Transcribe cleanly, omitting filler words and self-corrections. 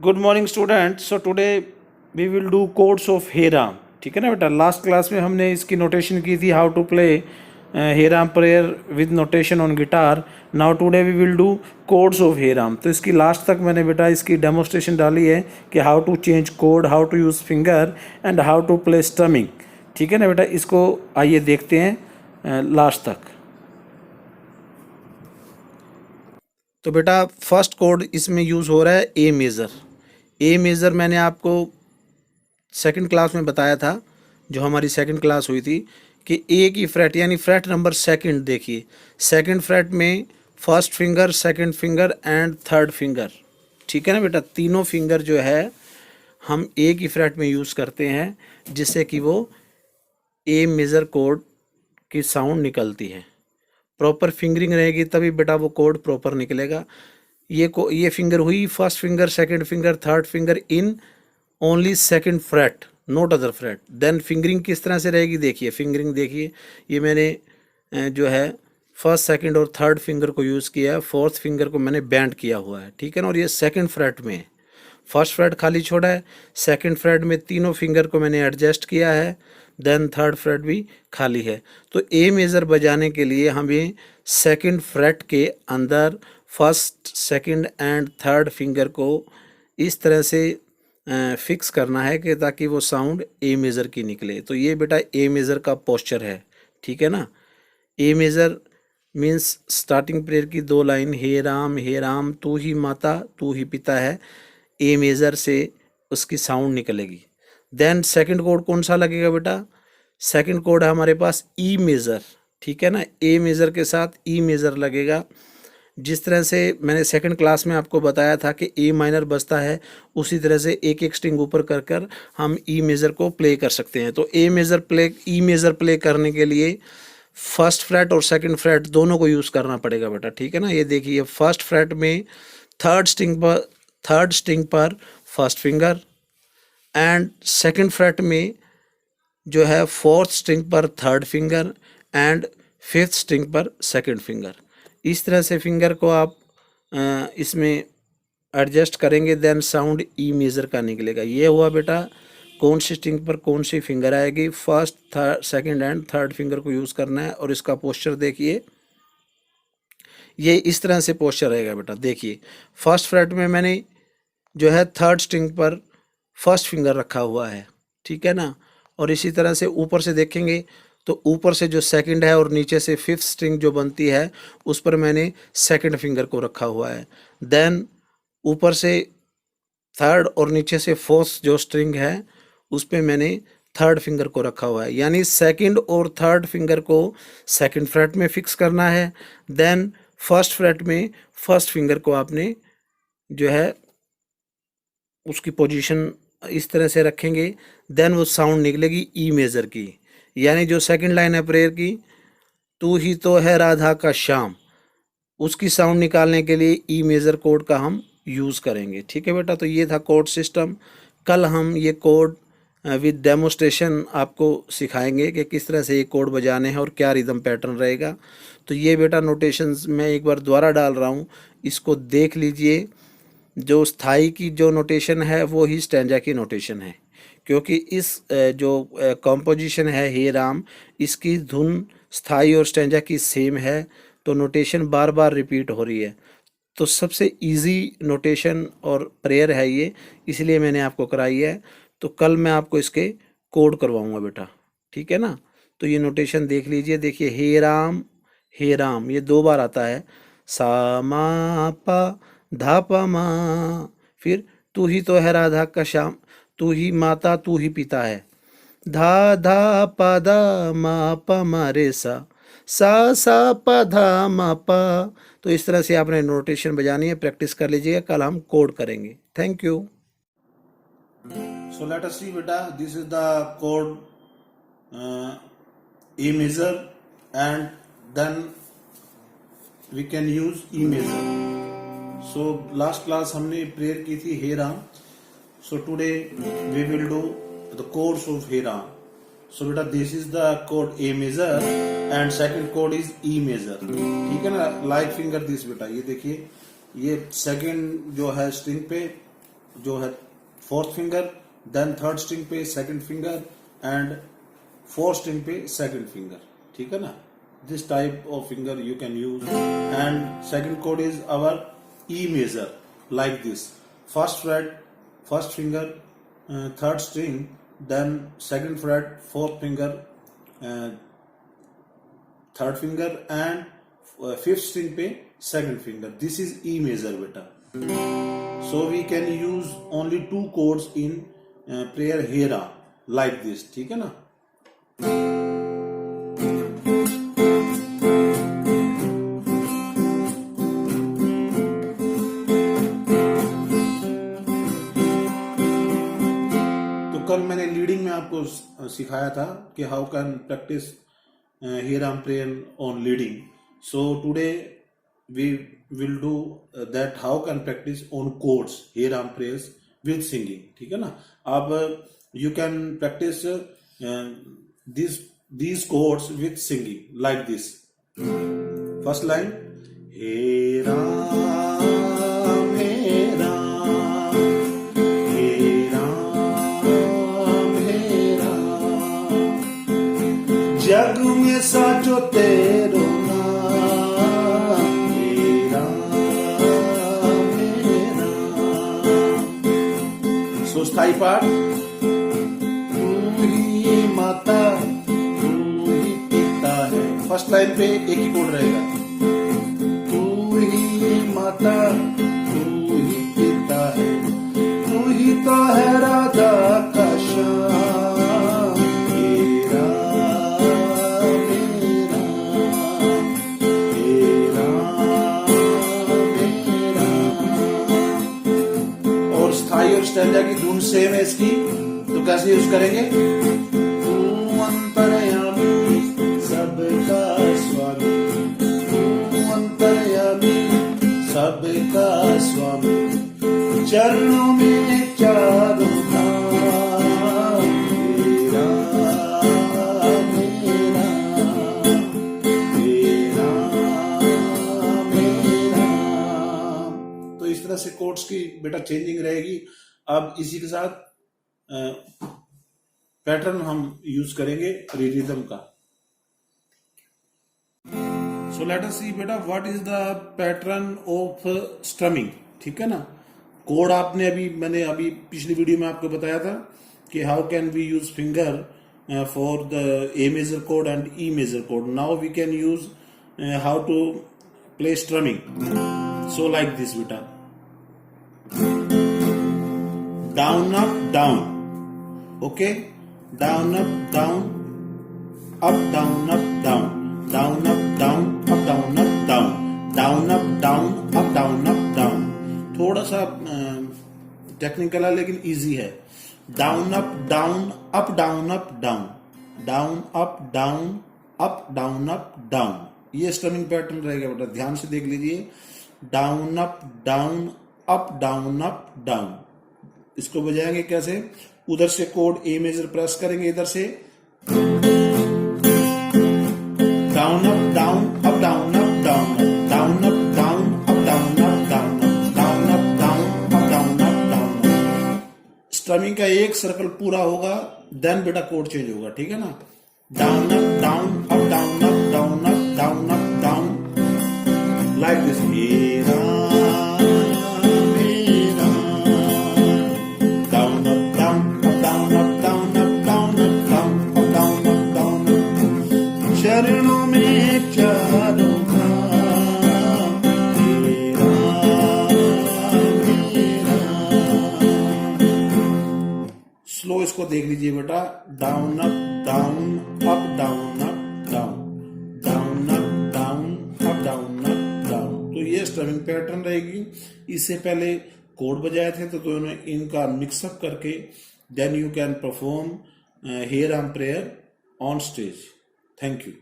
Good morning student. So today we will do chords of Hey Ram. ठीक है ना बेटा, लास्ट क्लास में हमने इसकी नोटेशन की थी, how to play Hey Ram prayer with notation on guitar. Now today we will do chords of Hey Ram. तो इसकी लास्ट तक मैंने बेटा इसकी डेमोस्ट्रेशन डाली है कि हाउ टू चेंज कोड, how to use finger and how to play strumming. ठीक है ना बेटा, इसको आइए देखते हैं लास्ट तक। तो बेटा फर्स्ट कोड इसमें यूज़ हो रहा है ए मेज़र। ए मेज़र मैंने आपको सेकंड क्लास में बताया था, जो हमारी सेकंड क्लास हुई थी, कि ए की फ्रेट यानी फ्रेट नंबर सेकंड देखिए, सेकंड फ्रेट में first finger, second finger and third finger. ठीक है ना बेटा, तीनों फिंगर जो है हम ए की फ्रेट में यूज़ करते हैं, जिससे कि वो ए मेज़र कोड की साउंड निकलती है। प्रॉपर फिंगरिंग रहेगी तभी बेटा वो कोड प्रॉपर निकलेगा। ये फिंगर हुई first finger, second finger, third finger in only second fret, not other fret. Then fingering किस तरह से रहेगी देखिए, फिंगरिंग देखिए, ये मैंने जो है फर्स्ट, सेकंड और थर्ड फिंगर को यूज़ किया है, फोर्थ फिंगर को मैंने बैंड किया हुआ है। ठीक है ना, और ये सेकंड फ्रेट में है, फर्स्ट फ्रेट खाली छोड़ा है, सेकंड फ्रेट में तीनों फिंगर को मैंने एडजस्ट किया है, देन थर्ड फ्रेट भी खाली है। तो ए मेज़र बजाने के लिए हमें सेकंड फ्रेट के अंदर first, second and third finger को इस तरह से फिक्स करना है कि ताकि वो साउंड ए मेज़र की निकले। तो ये बेटा ए मेज़र का पोस्चर है। ठीक है ना, ए मेज़र मीन्स स्टार्टिंग प्रेयर की दो लाइन, हे राम तू ही माता तू ही पिता है, ए मेज़र से उसकी साउंड निकलेगी। देन सेकंड कोड कौन सा लगेगा बेटा, सेकंड कोड है हमारे पास ई मेज़र। ठीक है ना, ए मेज़र के साथ ई मेज़र लगेगा। जिस तरह से मैंने सेकंड क्लास में आपको बताया था कि ए माइनर बजता है, उसी तरह से एक एक स्ट्रिंग ऊपर कर कर हम ई मेज़र को प्ले कर सकते हैं। तो ई मेज़र प्ले करने के लिए फर्स्ट फ्रेट और सेकंड फ्रेट दोनों को यूज़ करना पड़ेगा बेटा। ठीक है ना, ये देखिए फर्स्ट फ्रेट में थर्ड स्ट्रिंग पर first finger and second freight में जो है फोर्थ स्ट्रिंग पर third finger and fifth string पर सेकंड फिंगर। इस तरह से फिंगर को आप इसमें एडजस्ट करेंगे, देन साउंड ई मेज़र का निकलेगा। ये हुआ बेटा कौन सी स्ट्रिंग पर कौन सी फिंगर आएगी, first, third, second and third finger को यूज़ करना है। और इसका पोस्चर देखिए, ये इस तरह से पोस्चर रहेगा बेटा। देखिए फर्स्ट फ्रेट में मैंने जो है थर्ड स्ट्रिंग पर फर्स्ट फिंगर रखा हुआ है। ठीक है ना, और इसी तरह से ऊपर से देखेंगे तो ऊपर से जो सेकंड है और नीचे से फिफ्थ स्ट्रिंग जो बनती है उस पर मैंने सेकंड फिंगर को रखा हुआ है। देन ऊपर से थर्ड और नीचे से फोर्थ जो स्ट्रिंग है उस पर मैंने थर्ड फिंगर को रखा हुआ है। यानी सेकंड और थर्ड फिंगर को सेकंड फ्रेट में फिक्स करना है, देन फर्स्ट फ्रेट में फर्स्ट फिंगर को आपने जो है उसकी पोजीशन इस तरह से रखेंगे, देन वो साउंड निकलेगी ई मेज़र की। यानी जो सेकंड लाइन है प्रेयर की, तू ही तो है राधा का श्याम, उसकी साउंड निकालने के लिए ई मेज़र कोड का हम यूज़ करेंगे। ठीक है बेटा, तो ये था कोड सिस्टम। कल हम ये कोड विद डेमोस्ट्रेशन आपको सिखाएंगे कि किस तरह से ये कोड बजाने हैं और क्या रिदम पैटर्न रहेगा। तो ये बेटा नोटेशंस मैं एक बार दोबारा डाल रहा हूँ, इसको देख लीजिए। जो स्थाई की जो नोटेशन है वो ही स्टैंजा की नोटेशन है, क्योंकि इस जो कॉम्पोजिशन है हे राम, इसकी धुन स्थाई और स्टैंजा की सेम है, तो नोटेशन बार बार रिपीट हो रही है। तो सबसे इजी नोटेशन और प्रेयर है ये, इसलिए मैंने आपको कराई है। तो कल मैं आपको इसके कोड करवाऊंगा बेटा। ठीक है ना, तो ये नोटेशन देख लीजिए। देखिए हे राम ये दो बार आता है, सा मा पा धा पा मा। फिर तू ही तो है राधा का श्याम, तू ही माता तू ही पिता है, धा धा पा धा मा पा मा रे सा सा पा धा मा पा। तो इस तरह से आपने नोटेशन बजानी है, प्रैक्टिस कर लीजिएगा, कल हम कोड करेंगे। Thank you. So let us see बेटा, दिस इज द कोड E measure and then we can use E measure. So last class हमने प्रेयर की थी हे Ram, so today we will do the chords of hey Ram. So बेटा this is the chord A major and second chord is E major. ठीक है ना, like finger this बेटा, ये देखिए ये सेकंड जो है स्ट्रिंग पे जो है fourth finger, then third string पे second finger and fourth string पे सेकंड फिंगर, ठीक है ना। This type of finger you can use. And second कोड is our E major, like this, first fret first finger, third string, then second fret fourth finger, third finger and fifth string पे second finger. This is E major बेटा। So we can use only 2 chords in prayer hera, like this, ठीक है ना। तो कल मैंने leading में आपको सिखाया था कि how can practice hera prayer on leading. So today we will do that how can practice on chords hera prayers with singing, ठीक है ना। अब you can practice these chords with singing like this. First line, हे राम हे राम हे राम हे राम, जग में साचो तेरो स्थाई पाठ, तू ही माता तू ही पिता है। फर्स्ट लाइन पे एक ही कोड रहेगा, तू ही माता तू ही पिता है, तू ही तो है राधा का श्याम, मेरा मेरा मेरा मेरा। और स्थाई और स्टैंजा की धुन सेम है इसकी, तो कैसे यूज करेंगे, तू अंतर्यामी सबका स्वामी, तू अंतर्यामी सबका स्वामी, चरणों में चारों धाम, मेरा मेरा मेरा मेरा। तो इस तरह से कोड्स की बेटा चेंजिंग रहेगी। अब इसी के साथ पैटर्न हम यूज करेंगे रिदम का। सो लेट अस सी बेटा what is the pattern of strumming, ठीक है ना। कोड आपने मैंने अभी पिछली वीडियो में आपको बताया था कि how can we use finger for the A major code and E major code. Now we can use how to play strumming. So like this बेटा, down up down, okay, down up down, up down up down, down up down, up down up down, down up down, up down up down। थोड़ा सा technical है लेकिन easy है। Down up down, up down up down, down up down, up down up down, ये strumming pattern रहेगा बेटा, ध्यान से देख लीजिए। Down up down, up down up down. इसको बजाएंगे कैसे, उधर से कोड ए मेजर प्रेस करेंगे, इधर से down up down, up down up down, down up down, up down up down, down up down, up down up down. Strumming का एक सर्कल पूरा होगा, देन बेटा कोड चेंज होगा, ठीक है ना। Down up down, up down up down, up down up down, like this, मेरा चरणों में चारों धाम, मेरा मेरा। स्लो इसको देख लीजिए बेटा, down up down, up down up down, down up down, up down up down. तो ये स्ट्रमिंग पैटर्न रहेगी। इससे पहले कोड बजाए थे तो दोनों इनका मिक्सअप करके then you can perform here I am prayer on stage. Thank you.